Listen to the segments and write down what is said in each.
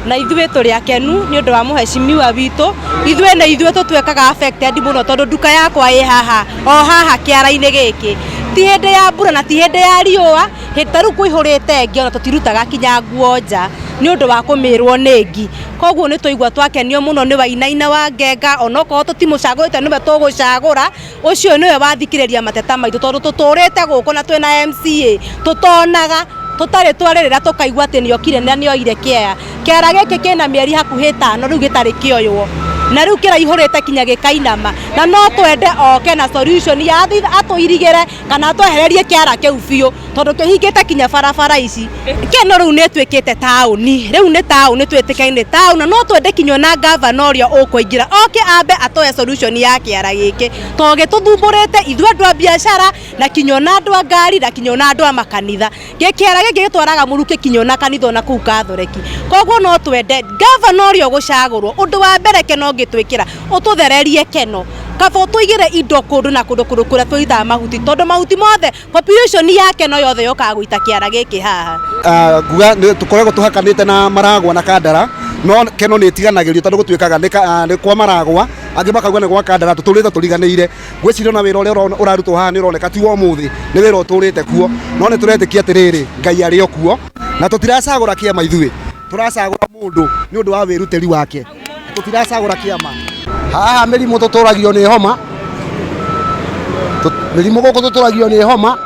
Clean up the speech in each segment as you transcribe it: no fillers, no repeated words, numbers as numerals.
na ithuĩ tũrĩ akenu nĩ ũndũ wa mũhecimiwa witũ. Ithuĩ na ithuĩ tũtuĩkaga affected mũno tondũ nduka yakwa ĩ haha o haha kĩara-inĩ gĩkĩ. Ti hĩndĩ ya mbura na ti hĩndĩ ya riũa, ta rĩu kũihũrĩte ngi ona tũtirutaga kinya nguo nja nĩ ũndũ wa kũmĩrwo nĩ ngi. Koguo nĩ tũigua twakenio mũno nĩ Wainaina wa Ngenga, onokorwo tũtimũcagũrĩte nĩwe tũgũcagũra, ũcio nĩwe wathikĩrĩria mateta maitũ tondũ tũtũrĩte gũkũ na twĩna MCA tũtonaga tũtarĩ twarĩrĩra tũkaigua atĩ nĩokire na nĩoire kĩaya. Kĩara gĩkĩ kĩna mĩeri hakuhĩ 5 rĩu gĩtarĩ kĩoywo, na rĩu kĩraihũrĩte kinya gĩkainama, na no twende oke na solution ya atũirigĩre kana atwehererie kĩara kĩu biũ tondũ kĩhingĩte kinya barabara ici. Kĩno rĩu nĩ twĩkĩte taũni, rĩu nĩ taũni twĩtĩkaine nĩ taũni, na no twende kinya na governor ũrĩa ũkũingĩra oke ambe atoe solution ya kĩara gĩkĩ tondũ gĩtũthumbũrĩte ithuĩ andũ a biacara na kinya na andũ a ngari na kinya na andũ a makanitha. Kĩara gĩkĩ gĩtwaraga mũrukĩ kinya na kanitha ona kũu Kathoreki. Koguo no twende governor ũrĩa ũgũcagũrwo ũndũ wa mbere Keno gĩtwĩkĩra ũtũthererie Keno kaba tũigĩre indo kũndũ na kũndũ kũrĩa twĩtaga mahuti tondũ mahuti mothe population ya Keno yothe yokaga gũita kĩara gĩkĩ haha. Nguga tũkoragwo tũhakanĩte na Maragwa na Kandara, no Keno nĩ ĩtiganagĩrio tondũ gũtuĩkaga nĩ kwa Maragwa angĩ makauga nĩ gwa Kandara, tũtũrĩte tũriganĩire. Ngwĩciria na wĩra ũrĩa ũrarutwo haha nĩ ũroneka ti wa ũmũthĩ, nĩ wĩra ũtũrĩte kuo, no nĩ tũretĩkia atĩrĩrĩ Ngai arĩ o kuo na tũtiracagũra kĩama ithuĩ, tũracagũra mũndũ nĩ ũndũ wa wĩrutĩri wake, tũtiracagũra kĩama. Haha mĩrimũ tũtũragio nĩ homa, mĩrimũ gũkũ tũtũragio nĩ homa,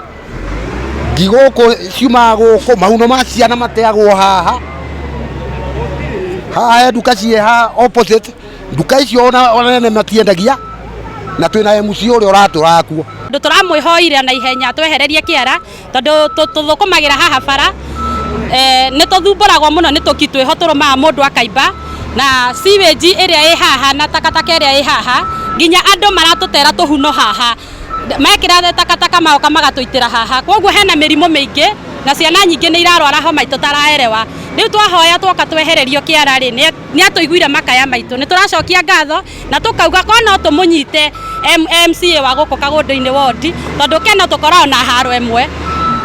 ngi gũkũ ciumaga gũkũ, mahuno ma ciana mateagwo haha. Haha nduka ciĩ haha opposite, nduka icio ona nene matiendagia na twĩna MC ũrĩa ũratũra kuo. Tũramwĩhoire na ihenya twehererie kĩara tondũ tũthũkũmagĩra haha bara, nĩ tũthumbũragwo mũno nĩ tũki twĩho tũrũmaga mũndũ akaimba na sewage ĩrĩa ĩ haha na takataka ĩrĩa ĩ haha, nginya andũ maratũtera tũhuno haha mekĩra takataka magoka magatũitĩra haha. Koguo hena mĩrimũ mĩingĩ na ciana nyingĩ nĩ irarwara homa itũtaraerewa. Rĩu twahoya twoka twehererio kĩara rĩ nĩ atũiguire makaya maitũ, nĩ tũracokia ngatho na tũkauga korwo no tũmũnyite MCA wa gũkũ Kagũndũ-inĩ ward tondũ Keno tũkoragwo na haro ĩmwe,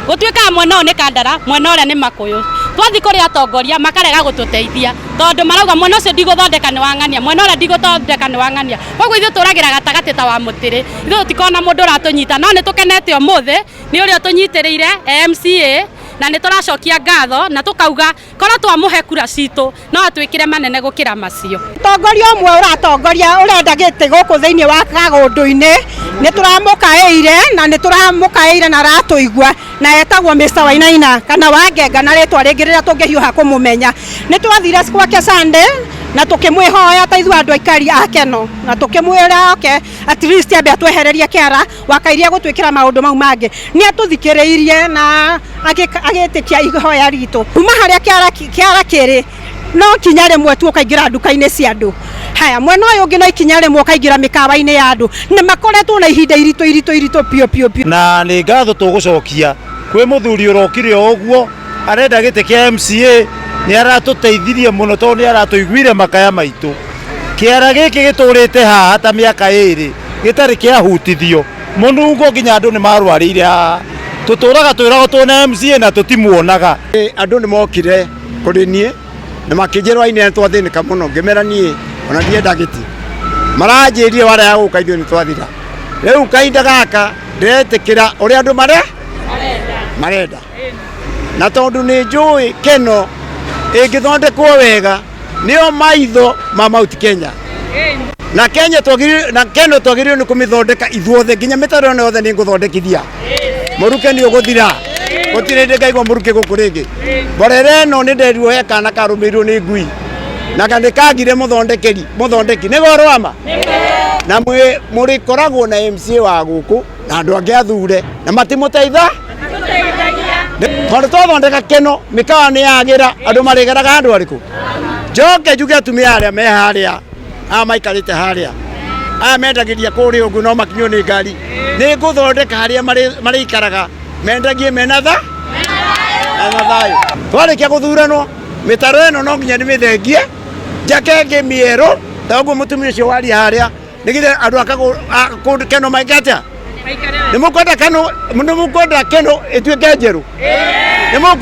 gũtuĩkaga mwena ũyũ nĩ Kandara mwena ũrĩa nĩ Makũyũ. Twathi kũrĩ atongoria makarega gũtũteithia tondũ marauga mwena ũcio ndigũthondeka nĩ wang'ania, mwena ũrĩa ndigũthondeka nĩ wang'ania. Koguo ithuĩ tũragĩra gatagatĩ ta wa mũtĩrĩ, ithuĩ tũtikona mũndũ ũratũnyita, no nĩ tũkenete ũmũthĩ nĩ ũrĩa ũtũnyitĩrĩire MCA na nĩ tũracokia ngatho na tũkauga korwo twamũhe kura citũ no atwĩkĩre manene gũkĩra macio. Mũtongoria ũmwe ũratongoria ũrenda gĩtĩ gũkũ thĩinĩ wa Kagũndũ-inĩ nĩ tũramũkaĩire na nĩ tũramũkaĩire na aratũigua na etagwo Mr. Wainaina kana wa Ngenga na rĩtwa rĩngĩ rĩrĩa tũngĩhiũha kũmũmenya. Nĩ twathire gwake Sunday na tũkĩmwĩhoya ta ithuĩ andũ aikari a Keno na tũkĩmwĩra oke at least ambe atwehererie kĩara wakairie gũtwĩkĩra maũndũ mau mangĩ. Nĩ atũthikĩrĩirie na agĩtĩkia ihoya ritũ. Kuma harĩa kĩara kĩrĩ no kinya rĩmwe tu ũkaingĩra nduka-inĩ cia andũ. Haya mwena ũyũ ũngĩ no ikinya rĩmwe ũkaingĩra mĩkawa-inĩ ya andũ. Nĩ makoretwo na ihinda iritũ pio. Na nĩ ngatho tũgũcokia kwĩ mũthuri ũrokire ũguo arenda gĩtĩ kĩa MCA, nĩ aratũteithirie mũno tondũ nĩ aratũiguire makaya maitũ. Kĩara gĩkĩ gĩtũrĩte haha ta mĩaka 2 gĩtarĩ kĩahutithio, mũnungo nginya andũ nĩ marwarĩire haha. Tũtũraga twĩragwo twona MCA na tũtimuonaga. Andũ nĩ mokire kũrĩ niĩ na makĩnjĩra Wainaina twathĩnĩka mũno, ngĩmera niĩ ona ndienda gĩtĩ, maranjĩrire warĩa gũka ithuĩ nĩ twathira. Rĩu kahinda gaka ndĩretĩkĩra ũrĩa andũ marenda, na tondũ nĩ njũĩ Keno ĩngĩthondekwo wega nĩo maitho ma Mount Kenya na Keno twagĩrĩirwo nĩ kũmĩthondeka ithuothe, nginya mĩtaro ĩno yothe nĩ ngũthondekithia. Mũruke nĩ ũgũthira, gũtirĩ hĩndĩ ngaigua mũruke gũkũ rĩngĩ. Mborera ĩno nĩ nderirwo he kana karũmĩirwo nĩ ngui na nĩ kagire mũthondeki nĩ gorwama na mũrĩkoragwo na MCA wa gũkũ na andũ angĩ athure na matimũteitha. Tondũ twathondeka Keno mĩkawa nĩ yagĩra, andũ marĩgeraga andũ arĩkũ? Njoke njuge atumia arĩa me harĩa maikarĩte harĩa mendagĩria kũrĩa ũguo no makinywo nĩ ngari, nĩ ngũthondeka harĩa marĩikaraga mendagie mena thayũ. Twarĩkia gũthuranwo mĩtaro ĩno no nginya nĩmĩthengie njake ngĩmĩerũ ta ũguo mũtumia ũcio waria harĩa nĩgithe andũ a Keno maingĩ atĩa. Nĩ mũkwenda Keno ĩtuĩke njerũ?